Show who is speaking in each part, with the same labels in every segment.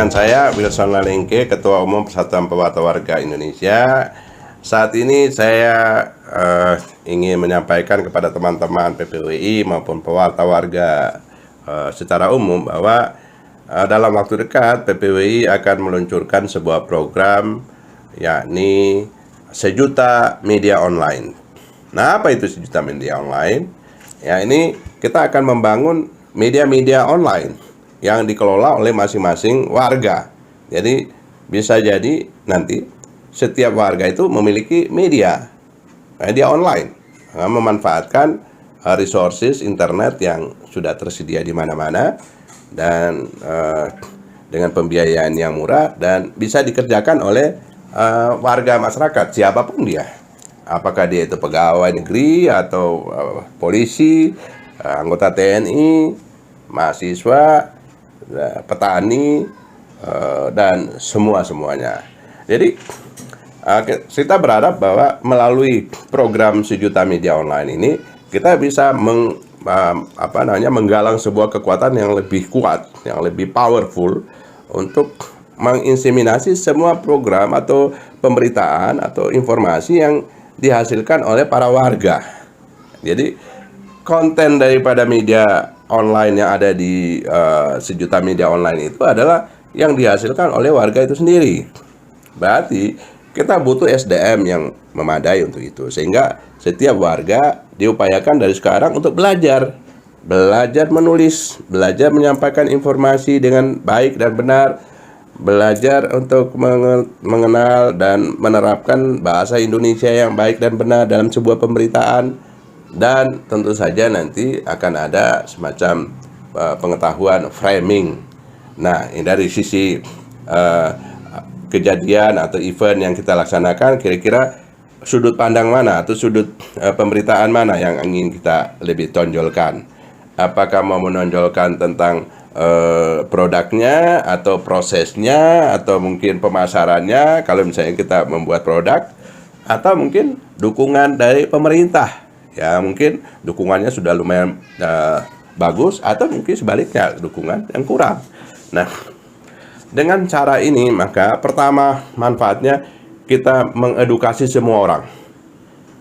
Speaker 1: Dengan saya Wilson Lalengke, Ketua Umum Persatuan Pewarta Warga Indonesia. Saat ini saya ingin menyampaikan kepada teman-teman PPWI maupun pewarta warga secara umum bahwa dalam waktu dekat PPWI akan meluncurkan sebuah program, yakni 1.000.000 media online. Nah, apa itu 1.000.000 media online? Ya, ini kita akan membangun media-media online yang dikelola oleh masing-masing warga. Jadi bisa jadi nanti setiap warga itu memiliki media online, memanfaatkan resources internet yang sudah tersedia di mana-mana dan dengan pembiayaan yang murah dan bisa dikerjakan oleh warga masyarakat siapapun dia. Apakah dia itu pegawai negeri atau polisi, anggota TNI, mahasiswa, petani, dan semuanya. Jadi kita berharap bahwa melalui program 1.000.000 media online ini kita bisa menggalang sebuah kekuatan yang lebih kuat, yang lebih powerful untuk menginseminasi semua program atau pemberitaan atau informasi yang dihasilkan oleh para warga. Jadi konten daripada media online yang ada di 1.000.000 media online itu adalah yang dihasilkan oleh warga itu sendiri. Berarti kita butuh SDM yang memadai untuk itu, sehingga setiap warga diupayakan dari sekarang untuk belajar menulis, belajar menyampaikan informasi dengan baik dan benar, belajar untuk mengenal dan menerapkan bahasa Indonesia yang baik dan benar dalam sebuah pemberitaan. Dan tentu saja nanti akan ada semacam pengetahuan framing. Nah, ini dari sisi kejadian atau event yang kita laksanakan, kira-kira sudut pandang mana atau sudut pemberitaan mana yang ingin kita lebih tonjolkan. Apakah mau menonjolkan tentang produknya atau prosesnya atau mungkin pemasarannya kalau misalnya kita membuat produk, atau mungkin dukungan dari pemerintah. Ya, mungkin dukungannya sudah lumayan bagus, atau mungkin sebaliknya dukungan yang kurang. Nah, dengan cara ini maka pertama manfaatnya kita mengedukasi semua orang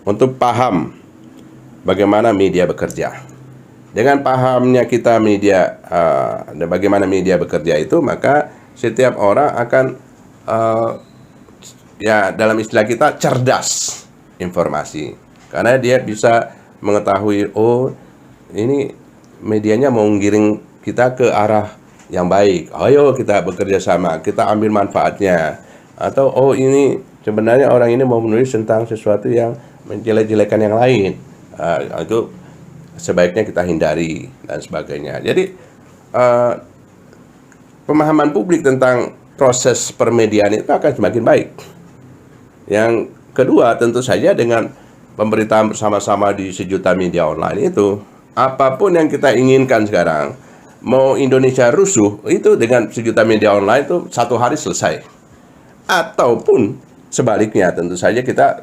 Speaker 1: untuk paham bagaimana media bekerja. Dengan pahamnya kita media bagaimana media bekerja itu, maka setiap orang akan ya dalam istilah kita cerdas informasi. Karena dia bisa mengetahui, oh ini medianya mau ngiring kita ke arah yang baik. Ayo kita bekerja sama, kita ambil manfaatnya. Atau oh ini sebenarnya orang ini mau menulis tentang sesuatu yang menjelek-jelekan yang lain. Itu sebaiknya kita hindari dan sebagainya. Jadi pemahaman publik tentang proses permediaan itu akan semakin baik. Yang kedua, tentu saja dengan pemberitaan bersama-sama di 1.000.000 media online itu, apapun yang kita inginkan sekarang, mau Indonesia rusuh, itu dengan 1.000.000 media online itu satu hari selesai. Ataupun sebaliknya, tentu saja kita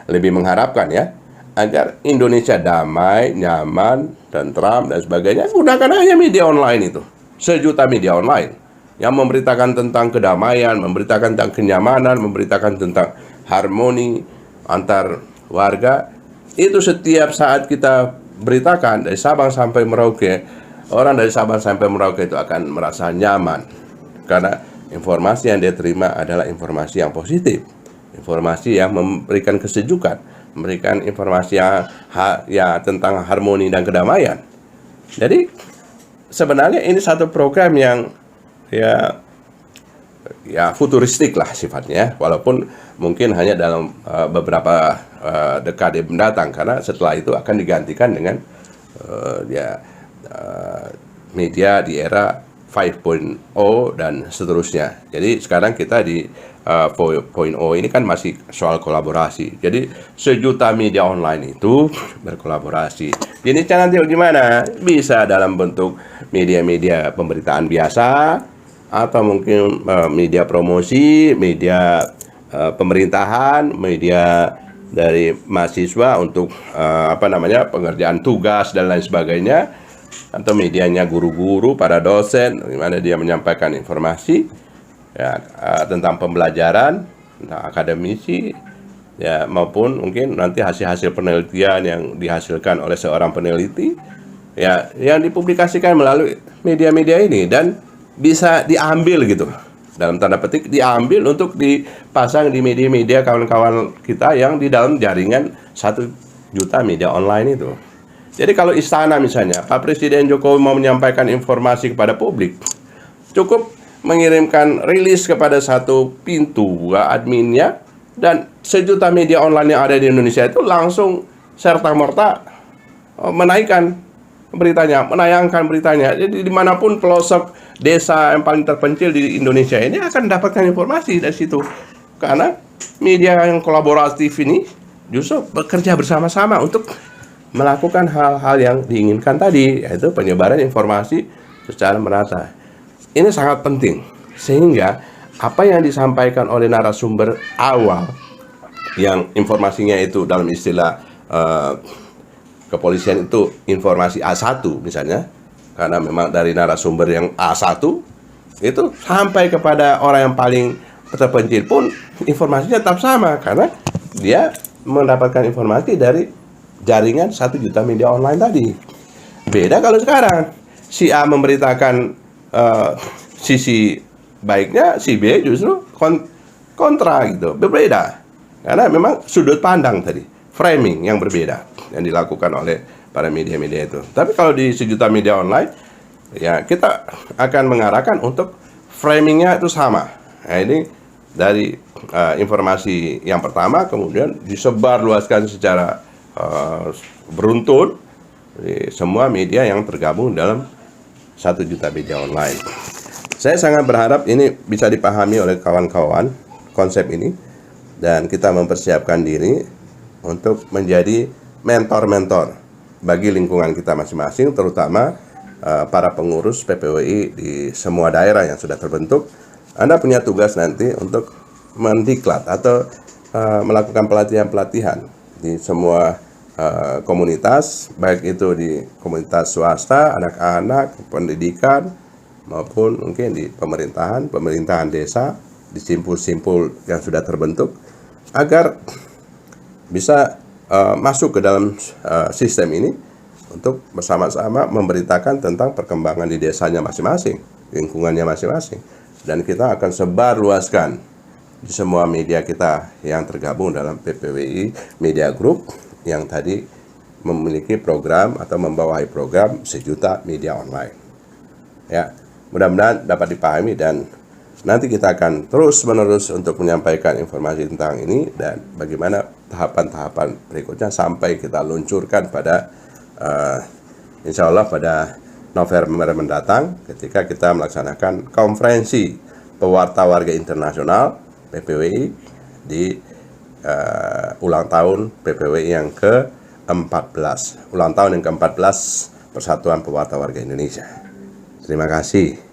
Speaker 1: lebih mengharapkan ya, agar Indonesia damai, nyaman, tentram dan sebagainya. Gunakan aja media online itu, 1.000.000 media online yang memberitakan tentang kedamaian, memberitakan tentang kenyamanan, memberitakan tentang harmoni antar warga. Itu setiap saat kita beritakan dari Sabang sampai Merauke, orang dari Sabang sampai Merauke itu akan merasa nyaman karena informasi yang dia terima adalah informasi yang positif, informasi yang memberikan kesejukan, memberikan informasi yang ya tentang harmoni dan kedamaian. Jadi sebenarnya ini satu program yang ya futuristik lah sifatnya, walaupun mungkin hanya dalam beberapa dekade mendatang, karena setelah itu akan digantikan dengan media di era 5.0 dan seterusnya. Jadi sekarang kita di 4.0 ini kan masih soal kolaborasi. Jadi 1.000.000 media online itu berkolaborasi. Jenisnya nanti gimana? Bisa dalam bentuk media-media pemberitaan biasa, atau mungkin media promosi, media pemerintahan, media dari mahasiswa untuk pengerjaan tugas dan lain sebagainya, atau medianya guru-guru, para dosen, di mana dia menyampaikan informasi ya tentang pembelajaran, tentang akademisi, ya maupun mungkin nanti hasil-hasil penelitian yang dihasilkan oleh seorang peneliti ya yang dipublikasikan melalui media-media ini dan bisa diambil gitu, dalam tanda petik diambil untuk dipasang di media-media kawan-kawan kita yang di dalam jaringan 1 juta media online itu. Jadi kalau istana misalnya Pak Presiden Jokowi mau menyampaikan informasi kepada publik, cukup mengirimkan rilis kepada 1 pintu adminnya, dan 1 juta media online yang ada di Indonesia itu langsung serta-merta menaikkan beritanya, menayangkan beritanya. Jadi dimanapun pelosok desa yang paling terpencil di Indonesia ini akan mendapatkan informasi dari situ. Karena media yang kolaboratif ini justru bekerja bersama-sama untuk melakukan hal-hal yang diinginkan tadi, yaitu penyebaran informasi secara merata. Ini sangat penting, sehingga apa yang disampaikan oleh narasumber awal, yang informasinya itu dalam istilah kepolisian itu informasi A1 misalnya, karena memang dari narasumber yang A1 itu sampai kepada orang yang paling terpencil pun informasinya tetap sama, karena dia mendapatkan informasi dari jaringan 1 juta media online tadi. Beda kalau sekarang si A memberitakan sisi baiknya, si B justru kontra gitu, berbeda. Karena memang sudut pandang tadi, framing yang berbeda yang dilakukan oleh para media-media itu. Tapi kalau di 1 juta media online, ya kita akan mengarahkan untuk framingnya itu sama. Nah, ini dari informasi yang pertama, kemudian disebar luaskan secara beruntun di semua media yang tergabung dalam 1 juta media online. Saya sangat berharap ini bisa dipahami oleh kawan-kawan konsep ini, dan kita mempersiapkan diri untuk menjadi mentor-mentor bagi lingkungan kita masing-masing, terutama para pengurus PPWI di semua daerah yang sudah terbentuk. Anda punya tugas nanti untuk mendiklat atau melakukan pelatihan-pelatihan di semua komunitas, baik itu di komunitas swasta, anak-anak, pendidikan, maupun mungkin di pemerintahan desa, di simpul-simpul yang sudah terbentuk, agar bisa masuk ke dalam sistem ini untuk bersama-sama memberitakan tentang perkembangan di desanya masing-masing, lingkungannya masing-masing, dan kita akan sebar luaskan di semua media kita yang tergabung dalam PPWI Media Group yang tadi memiliki program atau membawahi program 1 juta media online. Ya, mudah-mudahan dapat dipahami, dan nanti kita akan terus-menerus untuk menyampaikan informasi tentang ini dan bagaimana tahapan-tahapan berikutnya sampai kita luncurkan pada insya Allah pada November mendatang, ketika kita melaksanakan konferensi pewarta warga internasional PPWI di ulang tahun PPWI yang ke-14, ulang tahun yang ke-14 Persatuan Pewarta Warga Indonesia. Terima kasih.